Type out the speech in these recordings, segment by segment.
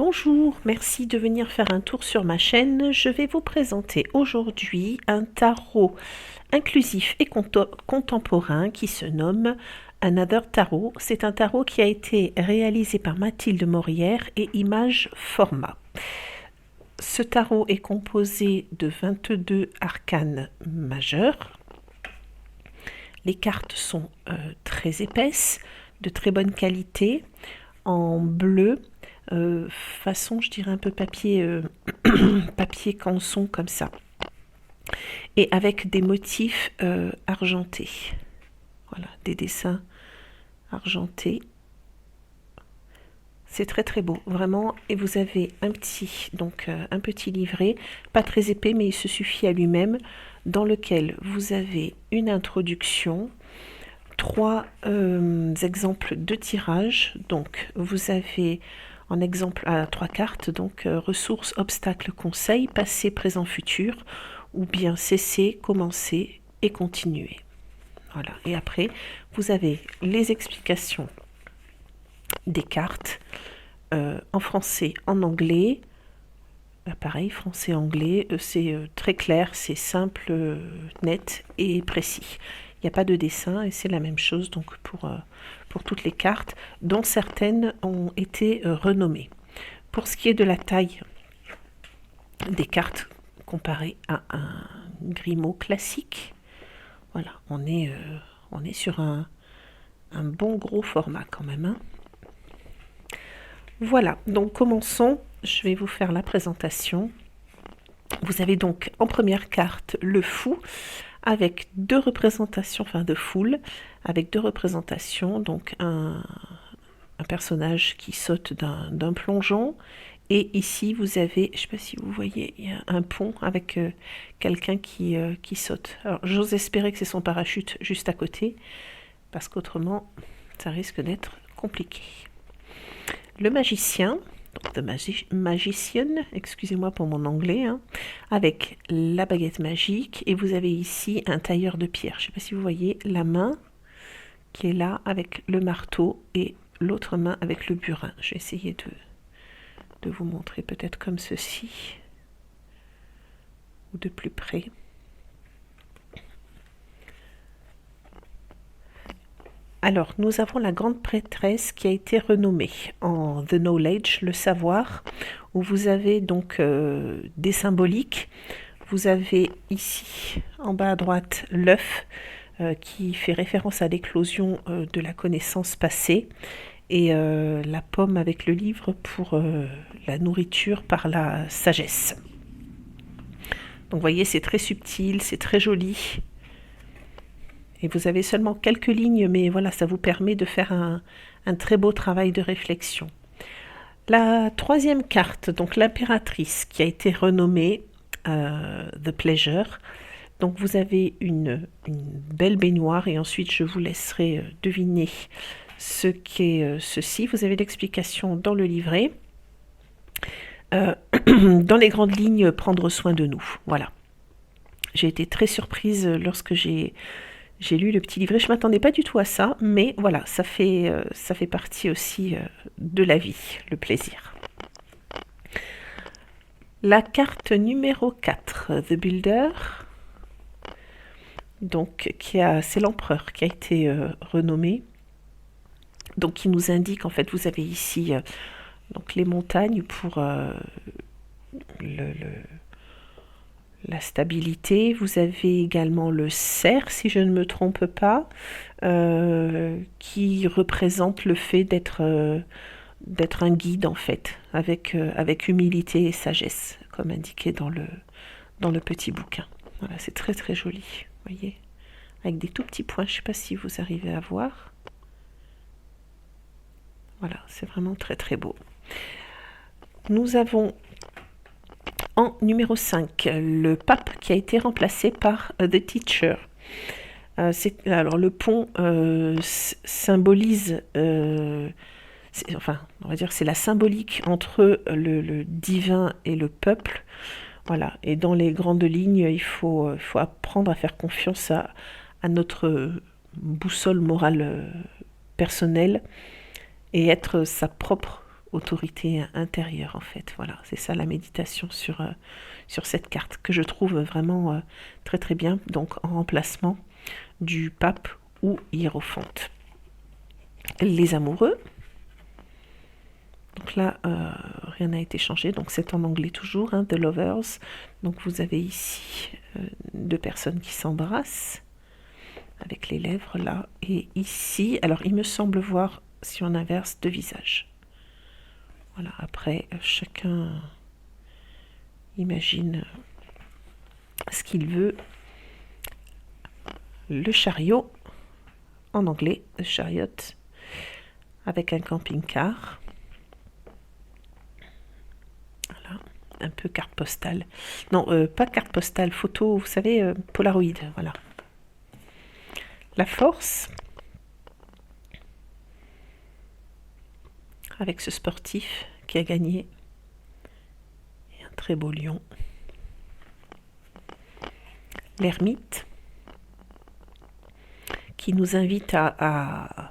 Bonjour, merci de venir faire un tour sur ma chaîne. Je vais vous présenter aujourd'hui un tarot inclusif et contemporain qui se nomme Another Tarot. C'est un tarot qui a été réalisé par Mathilde Morière et Image Format. Ce tarot est composé de 22 arcanes majeurs. Les cartes sont très épaisses, de très bonne qualité, en bleu, façon, je dirais un peu papier, papier canson comme ça, et avec des motifs argentés. Voilà, des dessins argentés. C'est très très beau, vraiment. Et vous avez un petit livret, pas très épais, mais il se suffit à lui-même, dans lequel vous avez une introduction, trois exemples de tirage. Donc vous avez en exemple à 3 cartes, donc ressources, obstacles, conseils, passé, présent, futur, ou bien cesser, commencer et continuer. Voilà. Et après, vous avez les explications des cartes en français, en anglais. Pareil, français-anglais, c'est très clair, c'est simple, net et précis. Il n'y a pas de dessin et c'est la même chose donc pour toutes les cartes, dont certaines ont été renommées. Pour ce qui est de la taille des cartes comparées à un Grimaud classique, voilà, on est sur un bon gros format quand même, hein. Voilà, donc commençons. Je vais vous faire la présentation. Vous avez donc en première carte le fou avec deux représentations, enfin de foule, avec deux représentations, donc un personnage qui saute d'un plongeon, et ici vous avez, je ne sais pas si vous voyez, il y a un pont avec quelqu'un qui saute. Alors j'ose espérer que c'est son parachute juste à côté, parce qu'autrement ça risque d'être compliqué. Le magicien, The Magician, excusez-moi pour mon anglais, hein, avec la baguette magique, et vous avez ici un tailleur de pierre. Je ne sais pas si vous voyez la main qui est là avec le marteau et l'autre main avec le burin. Je vais essayer de vous montrer peut-être comme ceci, ou de plus près. Alors, nous avons la grande prêtresse qui a été renommée en The Knowledge, le savoir, où vous avez donc des symboliques. Vous avez ici, en bas à droite, l'œuf qui fait référence à l'éclosion de la connaissance passée, et la pomme avec le livre pour la nourriture par la sagesse. Donc, vous voyez, c'est très subtil, c'est très joli. Et vous avez seulement quelques lignes, mais voilà, ça vous permet de faire un très beau travail de réflexion. La troisième carte, donc l'impératrice, qui a été renommée The Pleasure. Donc vous avez une belle baignoire, et ensuite je vous laisserai deviner ce qu'est ceci. Vous avez l'explication dans le livret. Dans les grandes lignes, prendre soin de nous. Voilà. J'ai été très surprise lorsque j'ai lu le petit livret. Je ne m'attendais pas du tout à ça, mais voilà, ça fait partie aussi de la vie, le plaisir. La carte numéro 4, The Builder, donc c'est l'empereur qui a été renommé, donc qui nous indique, en fait, vous avez ici donc les montagnes pour la stabilité. Vous avez également le cerf, si je ne me trompe pas, qui représente le fait d'être un guide, en fait, avec humilité et sagesse, comme indiqué dans le petit bouquin. Voilà, c'est très très joli, vous voyez, avec des tout petits points. Je ne sais pas si vous arrivez à voir. Voilà, c'est vraiment très très beau. Nous avons en numéro 5, le pape qui a été remplacé par The Teacher. Alors le pont symbolise, enfin on va dire c'est la symbolique entre le divin et le peuple. Voilà, et dans les grandes lignes, il faut apprendre à faire confiance à notre boussole morale personnelle, et être sa propre autorité intérieure en fait. Voilà, c'est ça la méditation sur cette carte que je trouve vraiment très très bien, donc en remplacement du pape ou hiérophante. Les amoureux. Donc là, rien n'a été changé, donc c'est en anglais toujours, hein, The Lovers. Donc vous avez ici deux personnes qui s'embrassent avec les lèvres là, et ici, alors il me semble voir, si on inverse, deux visages. Voilà, après, chacun imagine ce qu'il veut. Le chariot, en anglais, the chariot, avec un camping-car. Voilà, un peu carte postale. Non, pas carte postale, photo, vous savez, Polaroid, voilà. La force, avec ce sportif qui a gagné. Et un très beau lion. L'ermite, qui nous invite à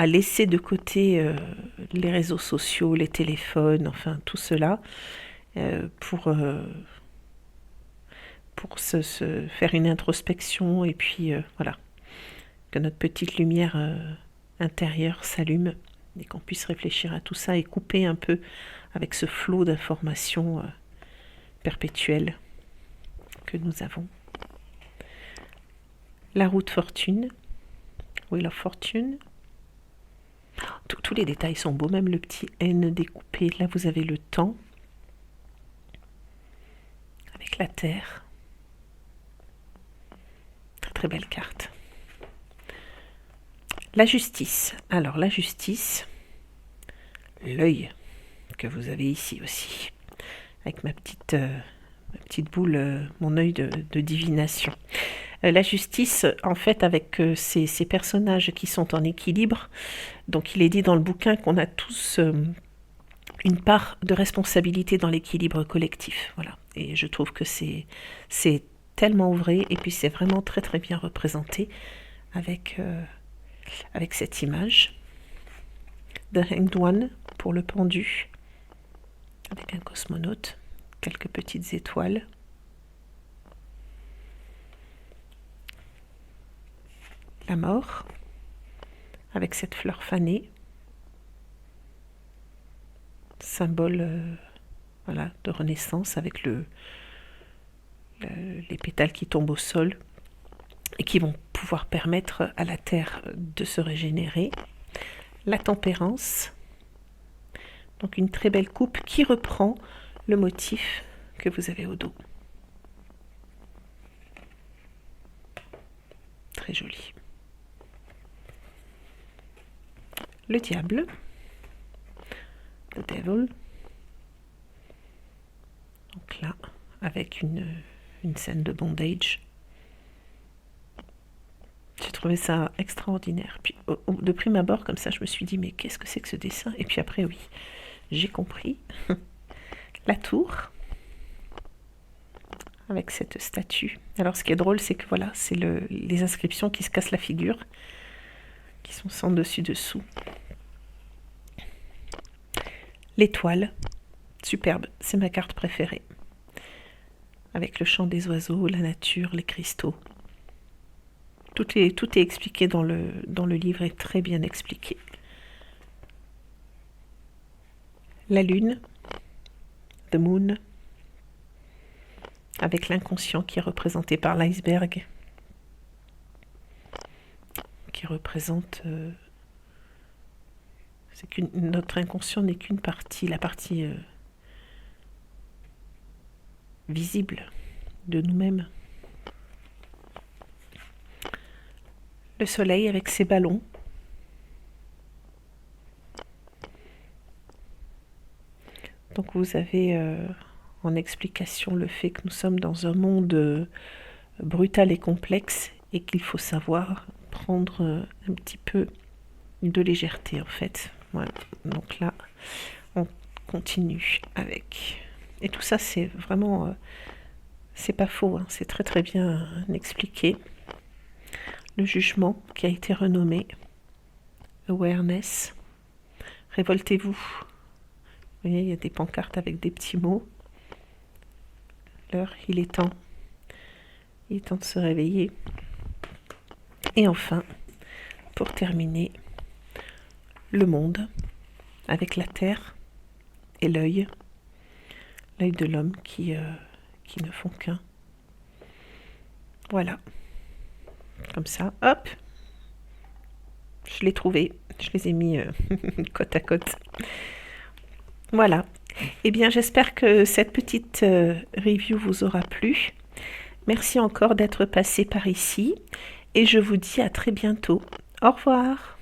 laisser de côté les réseaux sociaux, les téléphones, enfin tout cela, pour se faire une introspection et puis voilà, que notre petite lumière intérieure s'allume et qu'on puisse réfléchir à tout ça et couper un peu avec ce flot d'informations perpétuelles que nous avons. La roue de fortune, Wheel of Fortune. Tous les détails sont beaux, même le petit N découpé. Là, vous avez le temps avec la terre. Très très belle carte. La justice. Alors la justice, l'œil que vous avez ici aussi, avec ma petite boule, mon œil de divination. La justice, en fait, avec ces personnages qui sont en équilibre, donc il est dit dans le bouquin qu'on a tous une part de responsabilité dans l'équilibre collectif. Voilà. Et je trouve que c'est tellement vrai, et puis c'est vraiment très très bien représenté avec cette image. The Hanged One pour le pendu, avec un cosmonaute, quelques petites étoiles. La mort, avec cette fleur fanée, symbole voilà, de renaissance, avec les pétales qui tombent au sol et qui vont pouvoir permettre à la terre de se régénérer. La tempérance, donc une très belle coupe qui reprend le motif que vous avez au dos. Très joli. Le diable, the devil. Donc là, avec une scène de bondage. J'ai trouvé ça extraordinaire. Puis de prime abord, comme ça, je me suis dit, mais qu'est-ce que c'est que ce dessin? Et puis après, oui, j'ai compris. La tour, avec cette statue. Alors, ce qui est drôle, c'est que voilà, c'est les inscriptions qui se cassent la figure, qui sont sans dessus-dessous. L'étoile, superbe, c'est ma carte préférée. Avec le chant des oiseaux, la nature, les cristaux. Tout est expliqué dans le livre, est très bien expliqué. La lune, the moon, avec l'inconscient qui est représenté par l'iceberg, qui représente... notre inconscient n'est qu'une partie, la partie visible de nous-mêmes. Le soleil avec ses ballons. Donc vous avez en explication le fait que nous sommes dans un monde brutal et complexe et qu'il faut savoir prendre un petit peu de légèreté en fait. Voilà. Donc là, on continue avec... Et tout ça, c'est vraiment... c'est pas faux, hein, c'est très très bien expliqué. Le jugement qui a été renommé Awareness. Révoltez-vous Vous voyez, il y a des pancartes avec des petits mots. L'heure, il est temps. Il est temps de se réveiller. Et enfin, pour terminer, le monde, avec la terre et l'œil de l'homme qui ne font qu'un. Voilà. Comme ça, hop, je l'ai trouvé. Je les ai mis côte à côte. Voilà. Eh bien, j'espère que cette petite review vous aura plu. Merci encore d'être passé par ici et je vous dis à très bientôt. Au revoir.